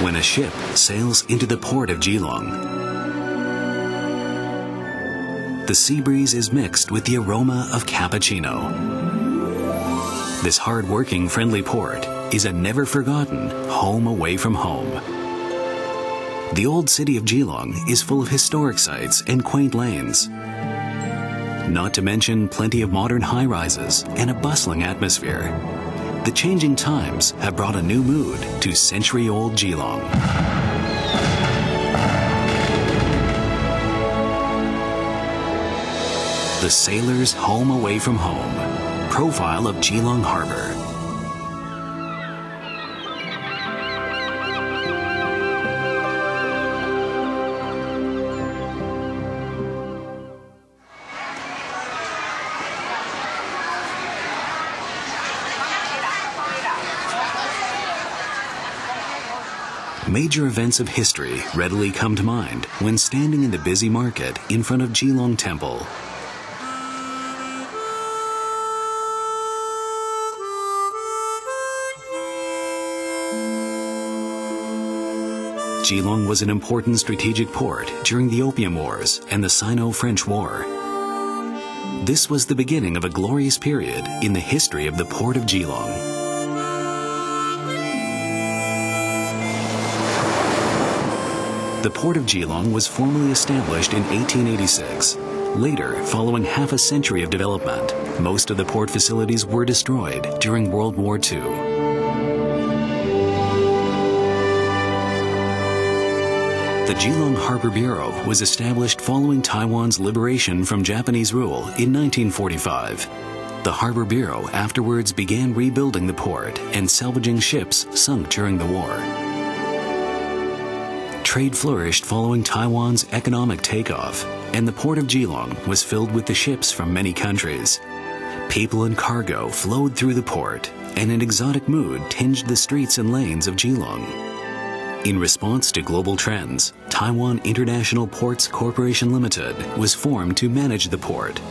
when a ship sails into the port of Geelong. The sea breeze is mixed with the aroma of cappuccino. This hard-working, friendly port is a never-forgotten home away from home. The old city of Geelong is full of historic sites and quaint lanes. Not to mention plenty of modern high-rises and a bustling atmosphere. The changing times have brought a new mood to century-old Geelong. The sailor's home away from home. Profile of Geelong Harbor. Major events of history readily come to mind when standing in the busy market in front of Geelong Temple. Geelong was an important strategic port during the Opium Wars and the Sino-French War. This was the beginning of a glorious period in the history of the Port of Geelong. The Port of Geelong was formally established in 1886. Later, following half a century of development, most of the port facilities were destroyed during World War II. The Geelong Harbor Bureau was established following Taiwan's liberation from Japanese rule in 1945. The Harbor Bureau afterwards began rebuilding the port and salvaging ships sunk during the war. Trade flourished following Taiwan's economic takeoff, and the Port of Geelong was filled with the ships from many countries. People and cargo flowed through the port, and an exotic mood tinged the streets and lanes of Geelong. In response to global trends, Taiwan International Ports Corporation Limited was formed to manage the port.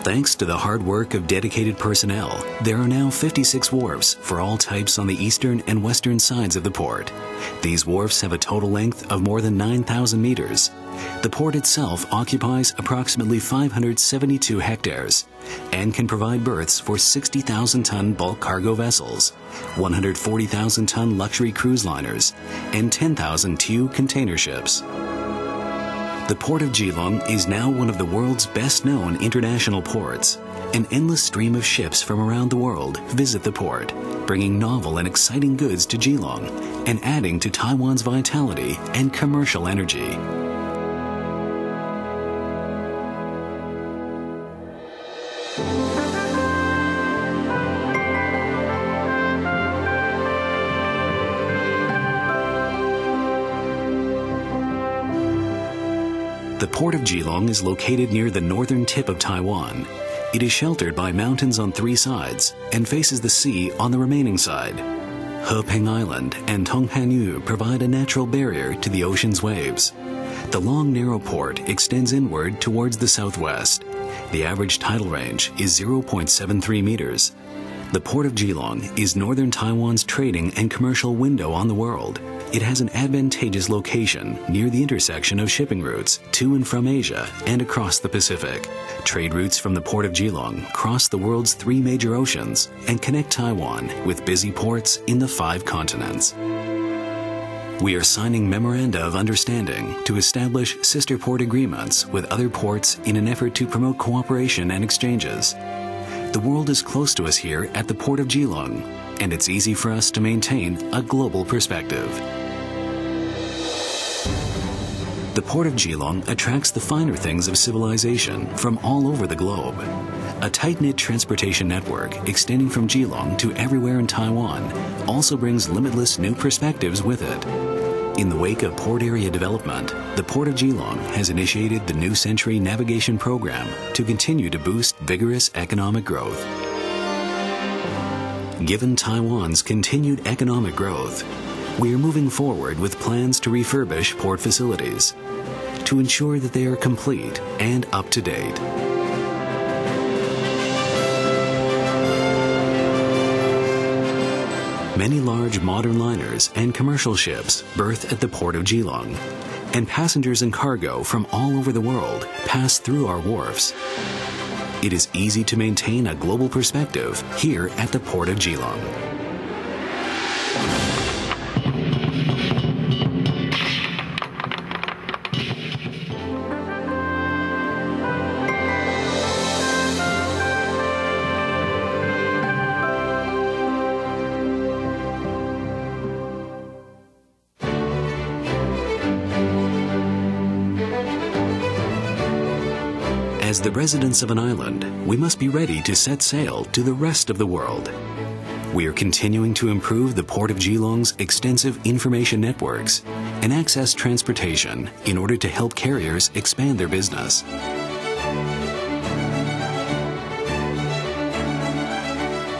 Thanks to the hard work of dedicated personnel, there are now 56 wharfs for all types on the eastern and western sides of the port. These wharfs have a total length of more than 9,000 meters. The port itself occupies approximately 572 hectares and can provide berths for 60,000-ton bulk cargo vessels, 140,000-ton luxury cruise liners, and 10,000 TEU container ships. The Port of Geelong is now one of the world's best-known international ports. An endless stream of ships from around the world visit the port, bringing novel and exciting goods to Geelong and adding to Taiwan's vitality and commercial energy. The Port of Geelong is located near the northern tip of Taiwan. It is sheltered by mountains on 3 sides and faces the sea on the remaining side. Heping Island and Tonghanyu provide a natural barrier to the ocean's waves. The long, narrow port extends inward towards the southwest. The average tidal range is 0.73 meters. The Port of Geelong is northern Taiwan's trading and commercial window on the world. It has an advantageous location near the intersection of shipping routes to and from Asia and across the Pacific. Trade routes from the Port of Geelong cross the world's 3 major oceans and connect Taiwan with busy ports in the 5 continents. We are signing memoranda of understanding to establish sister port agreements with other ports in an effort to promote cooperation and exchanges. The world is close to us here at the Port of Geelong, and it's easy for us to maintain a global perspective. The Port of Geelong attracts the finer things of civilization from all over the globe. A tight-knit transportation network extending from Geelong to everywhere in Taiwan also brings limitless new perspectives with it. In the wake of port area development, the Port of Geelong has initiated the New Century Navigation Program to continue to boost vigorous economic growth. Given Taiwan's continued economic growth, we are moving forward with plans to refurbish port facilities to ensure that they are complete and up to date. Many large modern liners and commercial ships berth at the port of Geelong, and passengers and cargo from all over the world pass through our wharfs. It is easy to maintain a global perspective here at the port of Geelong. As the residents of an island, we must be ready to set sail to the rest of the world. We are continuing to improve the Port of Geelong's extensive information networks and access transportation in order to help carriers expand their business.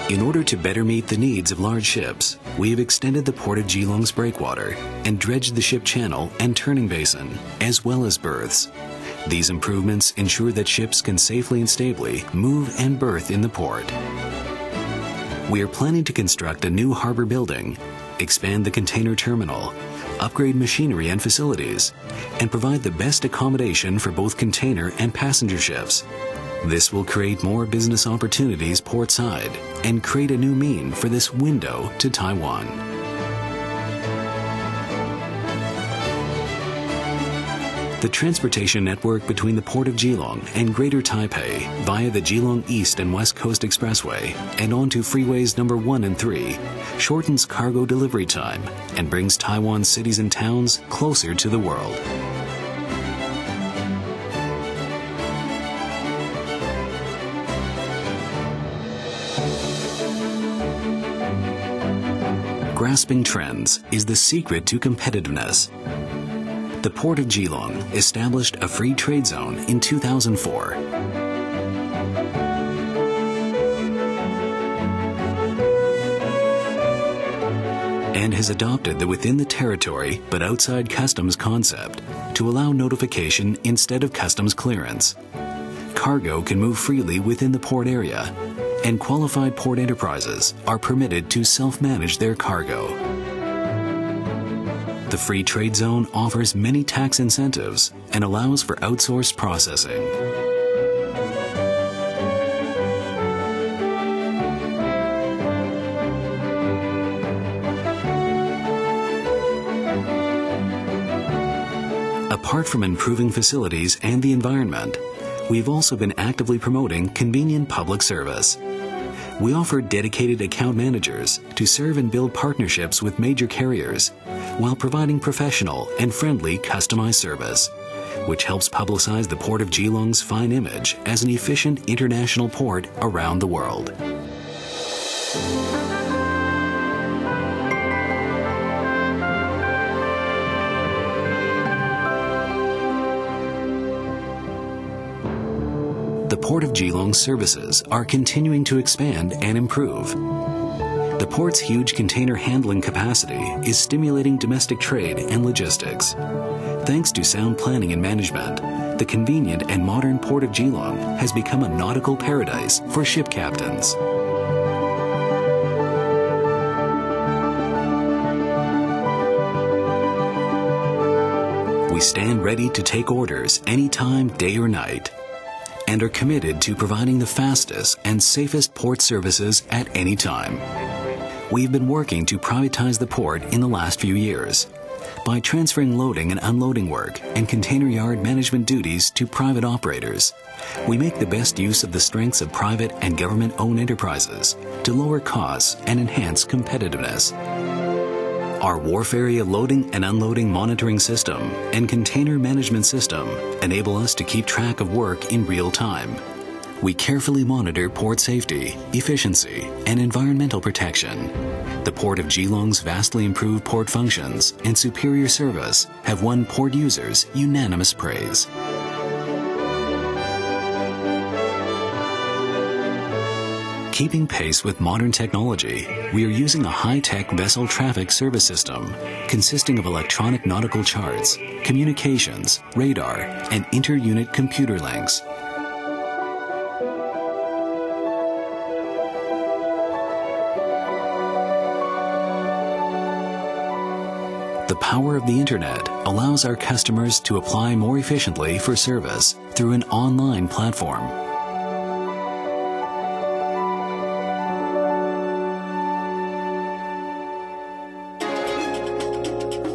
In order to better meet the needs of large ships, we have extended the Port of Geelong's breakwater and dredged the ship channel and turning basin, as well as berths. These improvements ensure that ships can safely and stably move and berth in the port. We are planning to construct a new harbor building, expand the container terminal, upgrade machinery and facilities, and provide the best accommodation for both container and passenger ships. This will create more business opportunities portside and create a new mean for this window to Taiwan. The transportation network between the Port of Geelong and Greater Taipei via the Geelong East and West Coast Expressway and onto freeways number 1 and 3 shortens cargo delivery time and brings Taiwan's cities and towns closer to the world. Grasping trends is the secret to competitiveness. The Port of Geelong established a free trade zone in 2004. And has adopted the within the territory but outside customs concept to allow notification instead of customs clearance. Cargo can move freely within the port area, and qualified port enterprises are permitted to self-manage their cargo. The Free Trade Zone offers many tax incentives and allows for outsourced processing. Apart from improving facilities and the environment, we've also been actively promoting convenient public service. We offer dedicated account managers to serve and build partnerships with major carriers while providing professional and friendly customized service, which helps publicize the Port of Geelong's fine image as an efficient international port around the world. The Port of Geelong's services are continuing to expand and improve. The port's huge container handling capacity is stimulating domestic trade and logistics. Thanks to sound planning and management, the convenient and modern Port of Geelong has become a nautical paradise for ship captains. We stand ready to take orders anytime, day or night, and are committed to providing the fastest and safest port services at any time. We've been working to privatize the port in the last few years by transferring loading and unloading work and container yard management duties to private operators. We make the best use of the strengths of private and government-owned enterprises to lower costs and enhance competitiveness. Our wharf area loading and unloading monitoring system and container management system enable us to keep track of work in real time. We carefully monitor port safety, efficiency, and environmental protection. The Port of Geelong's vastly improved port functions and superior service have won port users unanimous praise. Keeping pace with modern technology, we are using a high-tech vessel traffic service system consisting of electronic nautical charts, communications, radar, and inter-unit computer links. The power of the internet allows our customers to apply more efficiently for service through an online platform.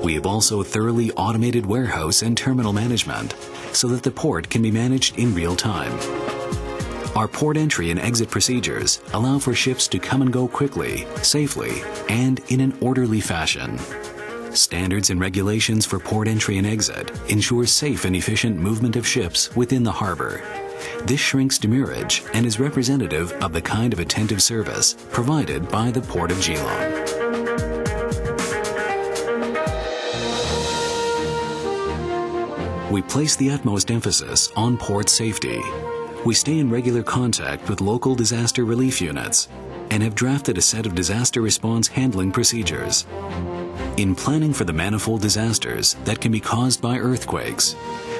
We have also thoroughly automated warehouse and terminal management so that the port can be managed in real time. Our port entry and exit procedures allow for ships to come and go quickly, safely, and in an orderly fashion. Standards and regulations for port entry and exit ensure safe and efficient movement of ships within the harbor. This shrinks demurrage and is representative of the kind of attentive service provided by the Port of Geelong. We place the utmost emphasis on port safety. We stay in regular contact with local disaster relief units and have drafted a set of disaster response handling procedures. In planning for the manifold disasters that can be caused by earthquakes,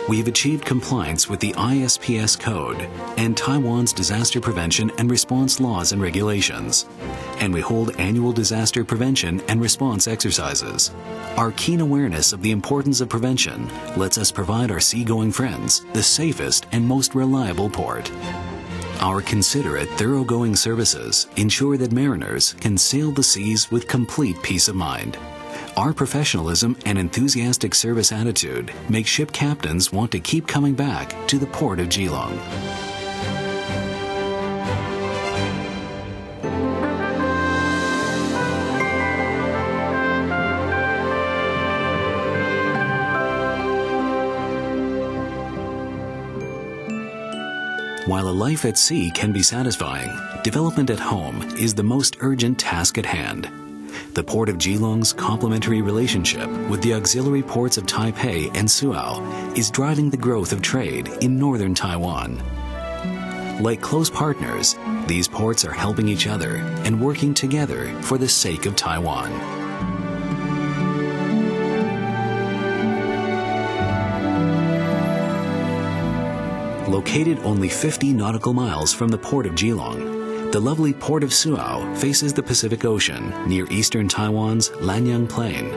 we have achieved compliance with the ISPS code and Taiwan's disaster prevention and response laws and regulations, and we hold annual disaster prevention and response exercises. Our keen awareness of the importance of prevention lets us provide our seagoing friends the safest and most reliable port. Our considerate, thoroughgoing services ensure that mariners can sail the seas with complete peace of mind. Our professionalism and enthusiastic service attitude make ship captains want to keep coming back to the Port of Geelong. While a life at sea can be satisfying, development at home is the most urgent task at hand. The Port of Geelong's complementary relationship with the auxiliary ports of Taipei and Suao is driving the growth of trade in northern Taiwan. Like close partners, these ports are helping each other and working together for the sake of Taiwan. Located only 50 nautical miles from the Port of Geelong, the lovely Port of Suao faces the Pacific Ocean near eastern Taiwan's Lanyang Plain.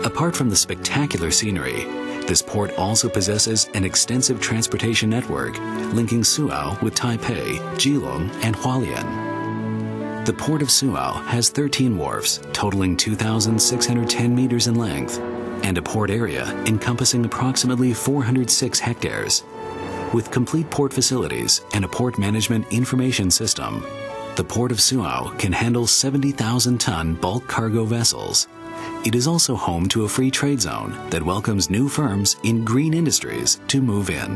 Apart from the spectacular scenery, this port also possesses an extensive transportation network linking Suao with Taipei, Geelong, and Hualien. The Port of Suao has 13 wharfs totaling 2,610 meters in length and a port area encompassing approximately 406 hectares. With complete port facilities and a port management information system, the Port of Suao can handle 70,000-ton bulk cargo vessels. It is also home to a free trade zone that welcomes new firms in green industries to move in.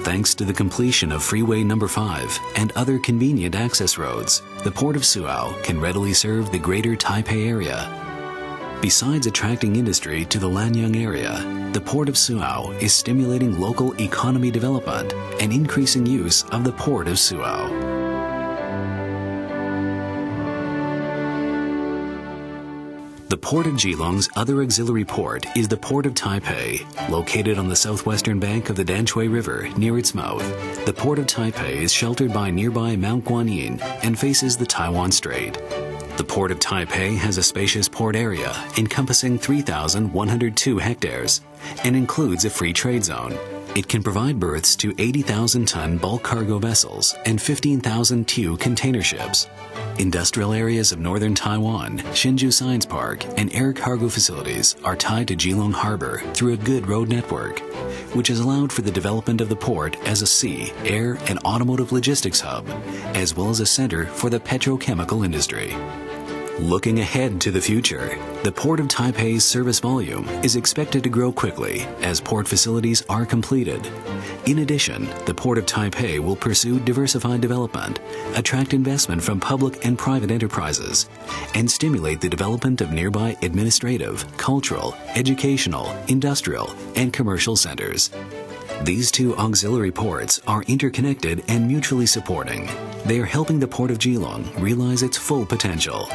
Thanks to the completion of Freeway No. 5 and other convenient access roads, the Port of Suao can readily serve the greater Taipei area. Besides attracting industry to the Lanyang area, the Port of Suao is stimulating local economy development and increasing use of the Port of Suao. The Port of Geelong's other auxiliary port is the Port of Taipei. Located on the southwestern bank of the Danshui River near its mouth, the Port of Taipei is sheltered by nearby Mount Guanyin and faces the Taiwan Strait. The Port of Taipei has a spacious port area encompassing 3,102 hectares and includes a free trade zone. It can provide berths to 80,000-ton bulk cargo vessels and 15,000 TEU container ships. Industrial areas of northern Taiwan, Hsinchu Science Park, and air cargo facilities are tied to Geelong Harbor through a good road network, which has allowed for the development of the port as a sea, air, and automotive logistics hub, as well as a center for the petrochemical industry. Looking ahead to the future, the Port of Taipei's service volume is expected to grow quickly as port facilities are completed. In addition, the Port of Taipei will pursue diversified development, attract investment from public and private enterprises, and stimulate the development of nearby administrative, cultural, educational, industrial, and commercial centers. These two auxiliary ports are interconnected and mutually supporting. They are helping the Port of Geelong realize its full potential.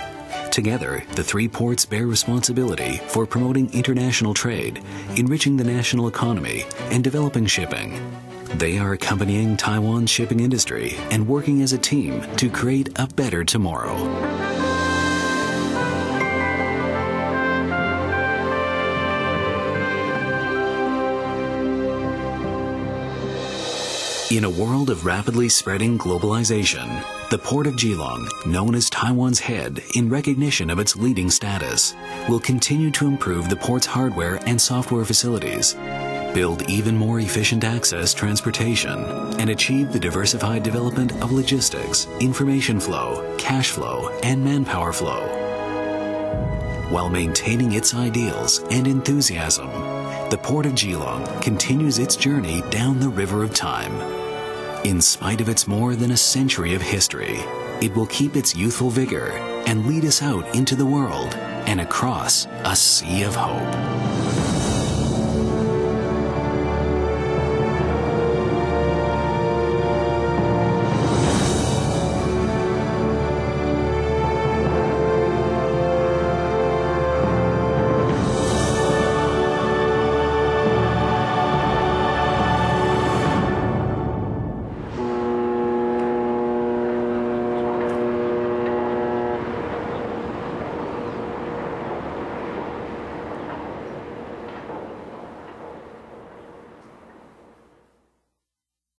Together, the three ports bear responsibility for promoting international trade, enriching the national economy, and developing shipping. They are accompanying Taiwan's shipping industry and working as a team to create a better tomorrow. In a world of rapidly spreading globalization, the Port of Geelong, known as Taiwan's head in recognition of its leading status, will continue to improve the port's hardware and software facilities, build even more efficient access transportation, and achieve the diversified development of logistics, information flow, cash flow, and manpower flow. While maintaining its ideals and enthusiasm, the Port of Geelong continues its journey down the river of time. In spite of its more than a century of history, it will keep its youthful vigor and lead us out into the world and across a sea of hope.